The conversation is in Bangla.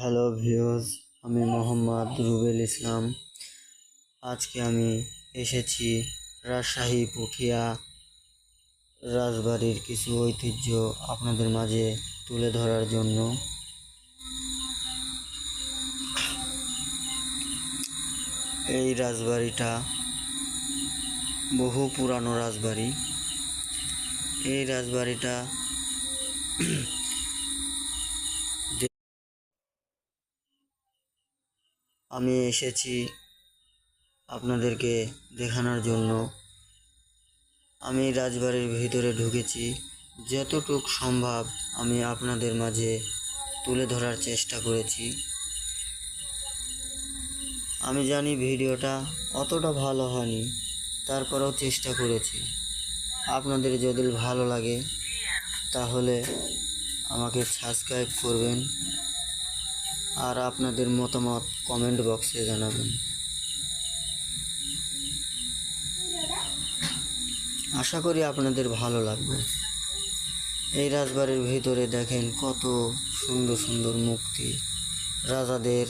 হ্যালো ভিউয়ার্স, আমি মোহাম্মদ রুবেল ইসলাম। আজকে আমি এসেছি রাজশাহী পুঠিয়া রাজবাড়ির কিছু ঐতিহ্য আপনাদের মাঝে তুলে ধরার জন্য। এই রাজবাড়িটা বহু পুরানো রাজবাড়ি। এই রাজবাড়িটা আমি এসেছি আপনাদেরকে দেখানোর জন্য। আমি রাজবাড়ির ভিতরে ঢুকেছি, যতটুক সম্ভব আমি আপনাদের মাঝে তুলে ধরার চেষ্টা করেছি। আমি জানি ভিডিওটা অতটা ভালো হয়নি, তারপরেও চেষ্টা করেছি। আপনাদের যদি ভালো লাগে তাহলে আমাকে সাবস্ক্রাইব করবেন আর আপনাদের মতামত কমেন্ট বক্সে জানাবেন। আশা করি আপনাদের ভালো লাগবে। এই রাজবাড়ির ভিতরে দেখেন কত সুন্দর সুন্দর মূর্তি, রাজাদের